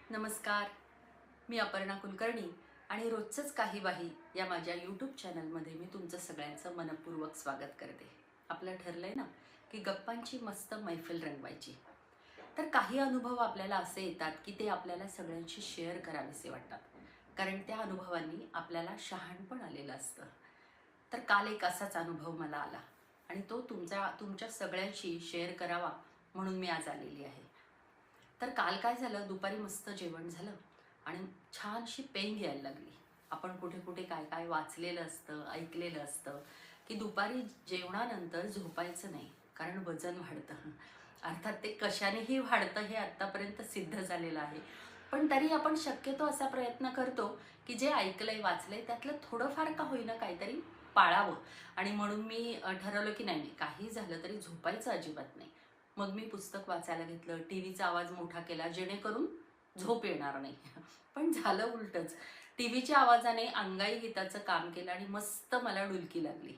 नमस्कार, मी अपर्णा कुलकर्णी आणि रोजचंच काही वाही या माझ्या यूट्यूब चॅनलमध्ये मी तुमचं सगळ्यांचं मनपूर्वक स्वागत करते. आपलं ठरलंय ना की गप्पांची मस्त मैफिल रंगवायची. तर काही अनुभव आपल्याला असे येतात की ते आपल्याला सगळ्यांशी शेअर करावेसे वाटतात, कारण त्या अनुभवांनी आपल्याला शहाणपण आलेलं असतं. तर काल एक असाच अनुभव मला आला आणि तो तुमच्या सगळ्यांशी शेअर करावा म्हणून मी आज आलेली आहे. तर काल काय झालं, दुपारी मस्त जेवण झालं आणि छानशी पेंग यायला लागली. आपण कुठे कुठे काय काय वाचलेलं असतं, ऐकलेलं असतं की दुपारी जेवणानंतर झोपायचं नाही, कारण वजन वाढतं. अर्थात ते कशानेही वाढतं हे आत्तापर्यंत सिद्ध झालेलं आहे. पण तरी आपण शक्यतो असा प्रयत्न करतो की जे ऐकलंय वाचलंय त्यातलं थोडंफार का होईना काहीतरी पाळावं. आणि म्हणून मी ठरवलं की नाही, काही झालं तरी झोपायचं अजिबात नाही. मग मी पुस्तक वाचायला घेतलं, टी व्हीचा आवाज मोठा केला जेणेकरून झोप येणार नाही. पण झालं उलटंच. टी व्हीच्या आवाजाने अंगाई गीताचं काम केलं आणि मस्त मला डुलकी लागली.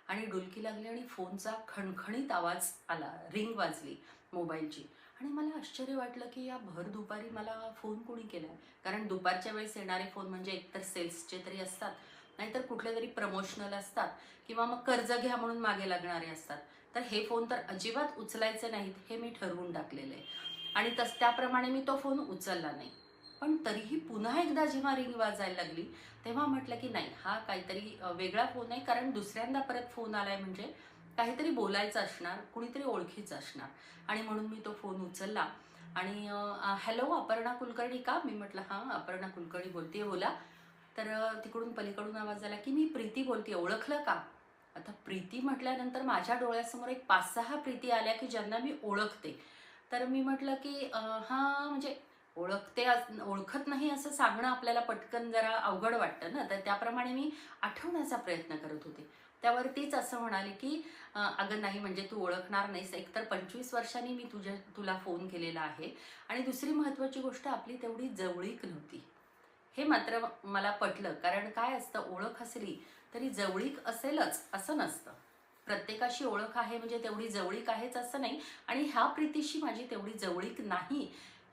आणि डुलकी लागली आणि फोनचा खणखणीत आवाज आला, रिंग वाजली मोबाईलची. आणि मला आश्चर्य वाटलं की या भर दुपारी मला फोन कोणी केलाय. कारण दुपारच्या वेळेस येणारे फोन म्हणजे एकतर सेल्सचे तरी असतात, नाहीतर कुठले तरी प्रमोशनल असतात, किंवा मग कर्ज घ्या म्हणून मागे लागणारे असतात. तर हे फोन तर अजिबात उचलायचे नाहीत हे मी ठरवून टाकलेलं आहे. आणि त्याप्रमाणे मी तो फोन उचलला नाही. पण तरीही पुन्हा एकदा जेव्हा रिंग वाजायला लागली तेव्हा म्हटलं की नाही, हा काहीतरी वेगळा फोन आहे, कारण दुसऱ्यांदा परत फोन आलाय म्हणजे काहीतरी बोलायचं असणार, कुणीतरी ओळखीचं असणार. आणि म्हणून मी तो फोन उचलला आणि हॅलो अपर्णा कुलकर्णी का? मी म्हटलं हां, अपर्णा कुलकर्णी बोलतेय, बोला. तर तिकडून पलीकडून आवाज आला की मी प्रीती बोलते, ओळखलं का? आता प्रीती म्हटल्यानंतर माझ्या डोळ्यासमोर एक 5-6 प्रीती आल्या की ज्यांना मी ओळखते. तर मी म्हटलं की हां, म्हणजे ओळखत नाही असं सांगणं आपल्याला पटकन जरा अवघड वाटतं ना, तर त्याप्रमाणे मी आठवण्याचा प्रयत्न करत होते. त्यावरतीच असं म्हणाले की अगं नाही, म्हणजे तू ओळखणार नाहीस. एकतर 25 वर्षांनी मी तुला फोन केलेला आहे आणि दुसरी महत्त्वाची गोष्ट, आपली तेवढी जवळीक नव्हती. हे मात्र मला पटलं, कारण काय असतं, ओळख असली तरी जवळीक असेलच असं नसतं. प्रत्येकाशी ओळख आहे म्हणजे तेवढी जवळीक आहेच असं नाही. आणि ह्या प्रीतीशी माझी तेवढी जवळीक नाही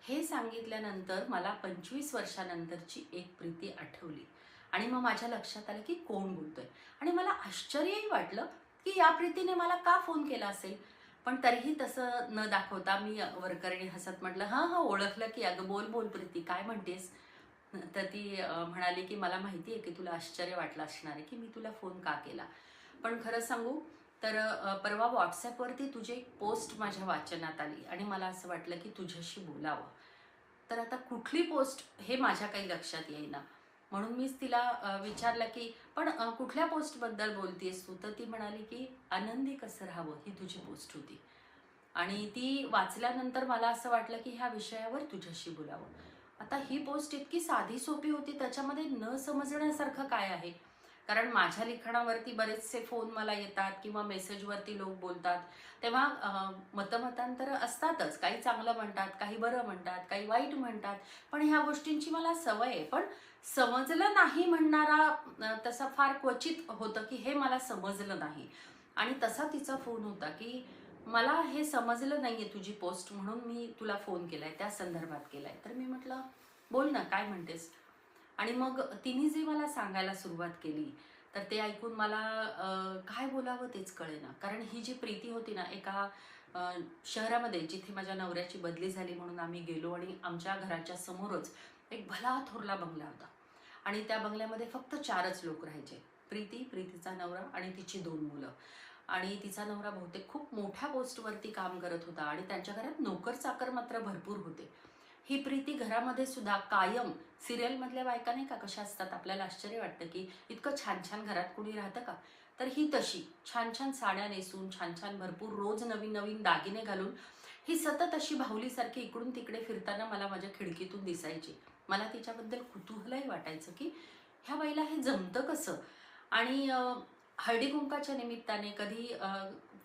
हे सांगितल्यानंतर मला 25 वर्षानंतरची एक प्रीती आठवली. आणि मग माझ्या लक्षात आलं की कोण बोलतोय. आणि मला आश्चर्यही वाटलं की या प्रीतीने मला का फोन केला असेल. पण तरीही तसं न दाखवता मी वरकरणी हसत म्हटलं, हां हां, ओळखलं की, अगं बोल बोल प्रीती, काय म्हणतेस? तर ती म्हणाली की मला माहिती आहे की तुला आश्चर्य वाटलं असणार आहे की मी तुला फोन का केला. पण खरं सांगू तर परवा व्हॉट्सॲपवरती तुझी एक पोस्ट माझ्या वाचनात आली आणि मला असं वाटलं की तुझ्याशी बोलावं. तर आता कुठली पोस्ट हे माझ्या काही लक्षात येईना. म्हणून मीच तिला विचारलं की पण कुठल्या पोस्टबद्दल बोलतेस तू? तर ती म्हणाली की आनंदी कसं राहावं ही तुझी पोस्ट होती. आणि ती वाचल्यानंतर मला असं वाटलं की ह्या विषयावर तुझ्याशी बोलावं. आता ही पोस्ट इतकी साधी सोपी होती, त्याच्यामध्ये न समजण्यासारखं काय आहे? कारण माझ्या लिखाणावरती बरेचसे फोन मला येतात किंवा मेसेजवरती लोक बोलतात. तेव्हा मतमतांतर असतातच. काही चांगलं म्हणतात, काही बरं म्हणतात, काही वाईट म्हणतात. पण ह्या गोष्टींची मला सवय आहे. पण समजलं नाही म्हणणारा तसा फार क्वचित होतं की हे मला समजलं नाही. आणि तसा तिचा फोन होता की मला हे समजलं नाहीये तुझी पोस्ट, म्हणून मी तुला फोन केलाय, त्या संदर्भात केलाय. तर मी म्हटलं बोल ना, काय म्हणतेस? आणि मग तिने जे मला सांगायला सुरुवात केली तर ते ऐकून मला काय बोलावं तेच कळेना. कारण ही जी प्रीती होती ना, एका शहरामध्ये जिथे माझ्या नवऱ्याची बदली झाली म्हणून आम्ही गेलो आणि आमच्या घराच्या समोरच एक भला थोरला बंगला होता. आणि त्या बंगल्यामध्ये फक्त 4च लोक राहायचे. प्रीती, प्रीतीचा नवरा आणि तिची 2 मुलं. आणि तिचा नवरा बहुतेक खूप मोठ्या पोस्टवरती काम करत होता आणि त्यांच्या घरात नोकर चाकर मात्र भरपूर होते. ही प्रीती घरामध्ये सुद्धा कायम, सिरियलमधल्या बायका नाही का कशा असतात, आपल्याला आश्चर्य वाटतं की इतकं छान छान घरात कुणी राहतं का? तर ही तशी छान छान साड्या नेसून, छान छान भरपूर रोज नवीन नवीन दागिने घालून ही सतत अशी बाहुलीसारखी इकडून तिकडे फिरताना मला माझ्या खिडकीतून दिसायची. मला तिच्याबद्दल कुतूहलही वाटायचं की ह्या बाईला हे जमतं कसं. आणि हळदी कुंकाच्या निमित्ताने कधी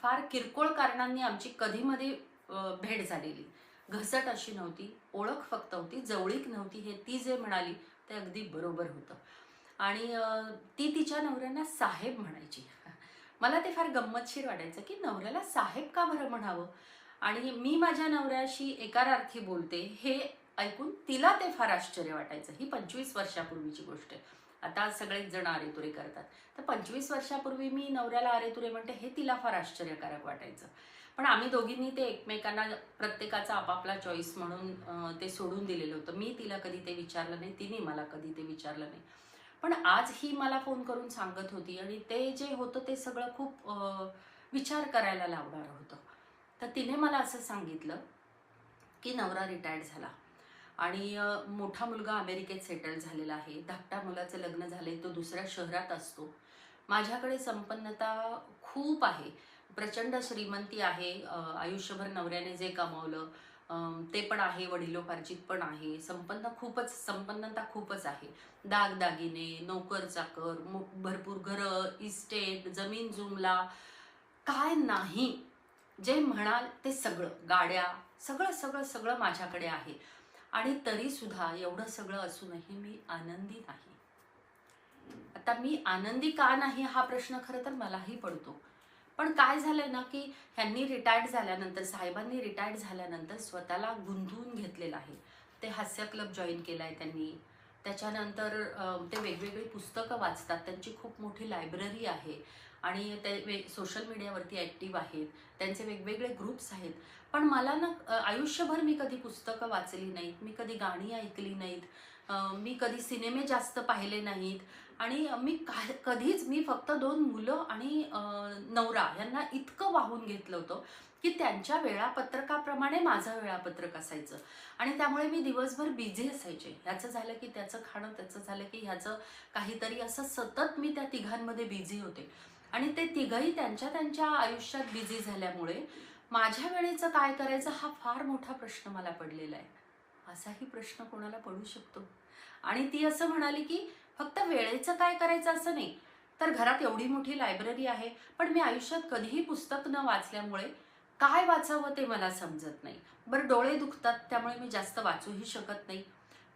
फार किरकोळ कारणांनी आमची कधीमध्ये भेट झालेली. घसट अशी नव्हती, ओळख फक्त होती, जवळीक नव्हती. हे ती जे म्हणाली ते अगदी बरोबर होतं. आणि ती तिच्या नवऱ्यांना साहेब म्हणायची. मला ते फार गंमतशीर वाटायचं की नवऱ्याला साहेब का बरं म्हणावं, आणि मी माझ्या नवऱ्याशी एकारार्थी बोलते हे ऐकून तिला ते फार आश्चर्य वाटायचं. ही 25 वर्षापूर्वीची गोष्ट आहे. आता सगळेच जण अरेतुरे करतात, तर 25 वर्षापूर्वी मी नवऱ्याला अरेतुरे म्हणते हे तिला फार आश्चर्यकारक वाटायचं. पण आम्ही दोघींनी ते एकमेकांना प्रत्येकाचा आपापला चॉईस म्हणून ते सोडून दिलेलं होतं. मी तिला कधी ते विचारलं नाही, तिने मला कधी ते विचारलं नाही. पण आज ही मला फोन करून सांगत होती आणि ते जे होतं ते सगळं खूप विचार करायला लावणारं होतं. तर तिने मला असं सांगितलं की नवरा रिटायर्ड झाला आणि मोठा मुलगा अमेरिकेत सेटल झालेला आहे. धाकट्या मुलाचं लग्न झालंय, तो दुसऱ्या शहरात असतो. माझ्याकडे संपन्नता खूप आहे, प्रचंड श्रीमंती आहे. आयुष्यभर नवऱ्याने जे कमावलं ते पण आहे, वडिलोपार्जित पण आहे. संपन्नता खूपच आहे. दागदागिने, नोकर चाकर, भरपूर घरं, इस्टेट, जमीन जुमला, काय नाही जे म्हणाल ते सगळं, गाड्या, सगळं सगळं सगळं माझ्याकडे आहे. आणि तरी सुद्धा एवढं सगळं असूनही मी आनंदी नाही. आता मी आनंदी का नाही हा प्रश्न खरं तर मलाही पडतो. पण काय झालंय ना की ह्यांनी रिटायर्ड झाल्यानंतर, साहेबांनी रिटायर्ड झाल्यानंतर स्वतःला गुंतवून घेतलेलं आहे. ते हास्य क्लब जॉईन केलाय त्यांनी. त्याच्यानंतर ते वेगवेगळी पुस्तकं वाचतात, त्यांची खूप मोठी लायब्ररी आहे आणि ते सोशल मीडियावरती ॲक्टिव्ह आहेत. त्यांचे वेगवेगळे ग्रुप्स आहेत. पण मला ना आयुष्यभर मी कधी पुस्तकं वाचली नाहीत, मी कधी गाणी ऐकली नाहीत, मी कधी सिनेमे जास्त पाहिले नाहीत आणि कधीच मी फक्त 2 मुलं आणि नवरा यांना इतकं वाहून घेतलं होतं की त्यांच्या वेळापत्रकाप्रमाणे माझं वेळापत्रक असायचं आणि त्यामुळे मी दिवसभर बिझी असायचे. ह्याचं झालं की त्याचं खाणं, त्याचं झालं की ह्याचं काहीतरी, असं सतत मी त्या तिघांमध्ये बिझी होते. आणि ते तिघही त्यांच्या त्यांच्या आयुष्यात बिझी झाल्यामुळे माझ्या वेळेचं काय करायचं हा फार मोठा प्रश्न मला पडलेला आहे. असाही प्रश्न कोणाला पडू शकतो. आणि ती असं म्हणाली की फक्त वेळेचं काय करायचं असं नाही, तर घरात एवढी मोठी लायब्ररी आहे, पण मी आयुष्यात कधीही पुस्तक न वाचल्यामुळे काय वाचावं ते मला समजत नाही. बरं, डोळे दुखतात त्यामुळे मी जास्त वाचूही शकत नाही.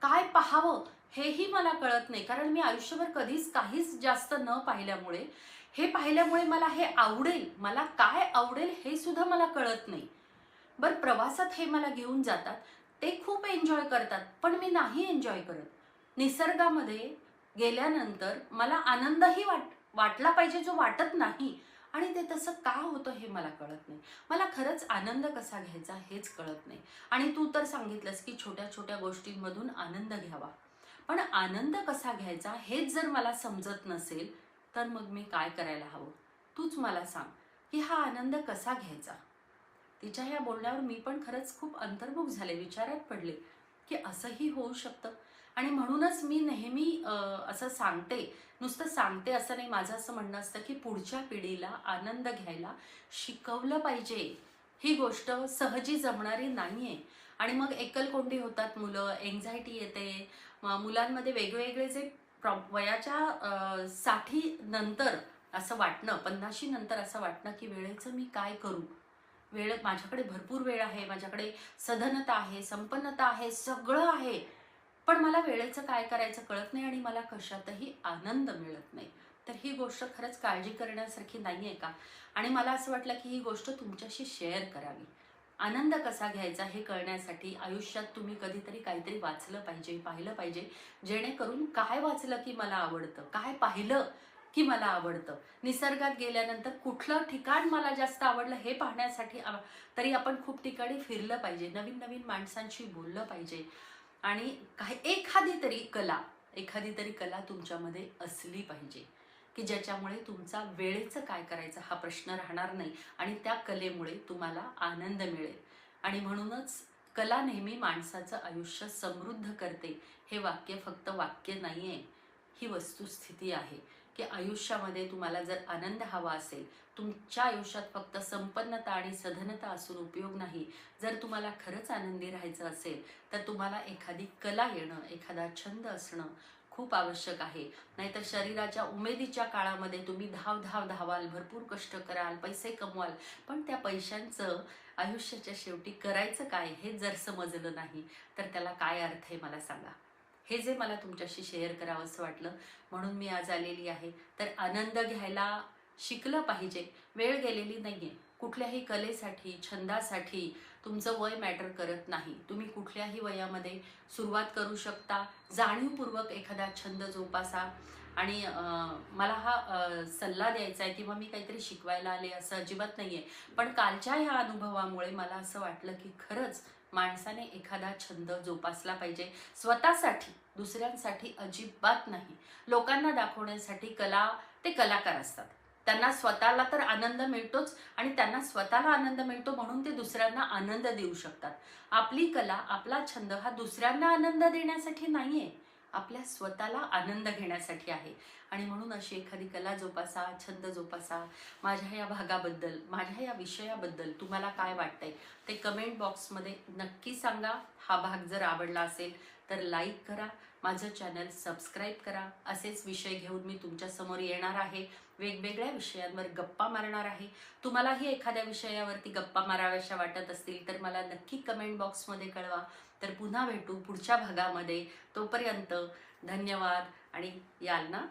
काय पाहावं हेही मला कळत नाही, कारण मी आयुष्यभर कधीच काहीच जास्त न पाहिल्यामुळे, हे पाहिल्यामुळे मला हे आवडेल, मला काय आवडेल हे सुद्धा मला कळत नाही. बरं, प्रवासात हे मला घेऊन जातात, ते खूप एन्जॉय करतात, पण मी नाही एन्जॉय करत. निसर्गामध्ये गेल्यानंतर मला आनंदही वाटला पाहिजे जो वाटत नाही, आणि ते तसं का होतं हे मला कळत नाही. मला खरंच आनंद कसा घ्यायचा हेच कळत नाही. आणि तू तर सांगितलंस की छोट्या छोट्या गोष्टींमधून आनंद घ्यावा, पण आनंद कसा घ्यायचा हेच जर मला समजत नसेल तर मग मी काय करायला हवं? तूच मला सांग की हा आनंद कसा घ्यायचा. तिच्या ह्या बोलण्यावर मी पण खरंच खूप अंतर्मुख झाले, विचारात पडले की असंही होऊ शकतं. आणि म्हणूनच मी नेहमी असं सांगते, नुसतं सांगते असं नाही, माझं असं म्हणणं असतं की पुढच्या पिढीला आनंद घ्यायला शिकवलं पाहिजे. ही गोष्ट सहजी जमणारी नाहीये. आणि मग एकलकोंडी होतात मुलं, एन्झायटी येते. मुलांमध्ये वेगवेगळे जे वयाच्या 60 नंतर असं वाटणं, 50 नंतर असं वाटणं की वेळेचं मी काय करू? माझ्याकडे भरपूर वेळ आहे, माझ्याकडे सधनता आहे, संपन्नता आहे, सगळं आहे, पण मला वेळेचं काय करायचं कळत नाही आणि मला कशातही आनंद मिळत नाही. तर ही गोष्ट खरंच काळजी करण्यासारखी नाहीये का? आणि मला असं वाटलं की ही गोष्ट तुमच्याशी शेअर करावी. आनंद कसा घ्यायचा हे कळण्यासाठी आयुष्यात तुम्ही कधीतरी काहीतरी वाचलं पाहिजे, पाहिलं पाहिजे, जेणेकरून काय वाचलं की मला आवडतं, काय पाहिलं की मला आवडतं, निसर्गात गेल्यानंतर कुठलं ठिकाण मला जास्त आवडलं हे पाहण्यासाठी तरी आपण खूप ठिकाणी फिरलं पाहिजे, नवीन नवीन माणसांशी बोललं पाहिजे. आणि एखादी तरी कला तुमच्यामध्ये असली पाहिजे की ज्याच्यामुळे तुमचा वेळेचं काय करायचं हा प्रश्न राहणार नाही आणि त्या कलेमुळे तुम्हाला आनंद मिळेल. आणि म्हणूनच कला नेहमी माणसाचं आयुष्य समृद्ध करते. हे वाक्य फक्त वाक्य नाहीये, ही वस्तुस्थिती आहे की आयुष्यामध्ये तुम्हाला जर आनंद हवा असेल, तुमच्या आयुष्यात फक्त संपन्नता आणि सधनता असून उपयोग नाही. जर तुम्हाला खरंच आनंदी राहायचं असेल तर तुम्हाला एखादी कला येणं, एखादा छंद असणं खूप आवश्यक आहे. नाहीतर शरीराच्या उमेदीच्या काळामध्ये तुम्ही धावाल, भरपूर कष्ट कराल, पैसे कमवाल, पण त्या पैशांचं आयुष्याच्या शेवटी करायचं काय हे जर समजलं नाही तर त्याला काय अर्थ आहे मला सांगा. हे जे मला तुमच्याशी शेअर करावं असं वाटलं म्हणून मी आज आलेली आहे. तर आनंद घ्यायला शिकलं पाहिजे. वेळ गेलेली नाहीये. कुठल्याही कलेसाठी, छंदासाठी तुमचं वय मॅटर करत नाही. तुम्ही कुठल्याही वयामध्ये सुरुवात करू शकता. जाणीवपूर्वक एखादा छंद जोपासा. आणि मला हा सल्ला द्यायचा आहे किंवा मी काहीतरी शिकवायला आले असं अजिबात नाहीये. पण कालच्या ह्या अनुभवामुळे मला असं वाटलं की खरंच माणसाने एखादा छंद जोपासला पाहिजे स्वतःसाठी, दुसऱ्यांसाठी अजिबात नाही. लोकांना दाखवण्यासाठी ते कलाकार असतात. त्यांना स्वतःला तर आनंद मिळतोच आणि त्यांना स्वतःला आनंद मिळतो म्हणून ते दुसऱ्यांना आनंद देऊ शकतात. आपली कला, आपला छंद हा दुसऱ्यांना आनंद देण्यासाठी नाहीये, आपल्या स्वतःला आनंद घेण्यासाठी आहे. आणि म्हणून अशी एखादी कला जोपासा, छंद जोपासा. माझ्या या भागाबद्दल, माझ्या या विषयाबद्दल तुम्हाला काय वाटतंय ते कमेंट बॉक्समध्ये नक्की सांगा. हा भाग जर आवडला असेल तर लाईक करा, माझं चॅनल सबस्क्राईब करा. असेच विषय घेऊन मी तुमच्यासमोर येणार आहे. वेगवेगळ्या विषयांवर गप्पा मारणार आहे. तुम्हालाही एखाद्या विषयावरती गप्पा माराव्याशा वाटत असतील तर मला नक्की कमेंट बॉक्समध्ये कळवा. तर पुन्हा भेटू पुढच्या भागामध्ये. तोपर्यंत धन्यवाद आणि याल ना.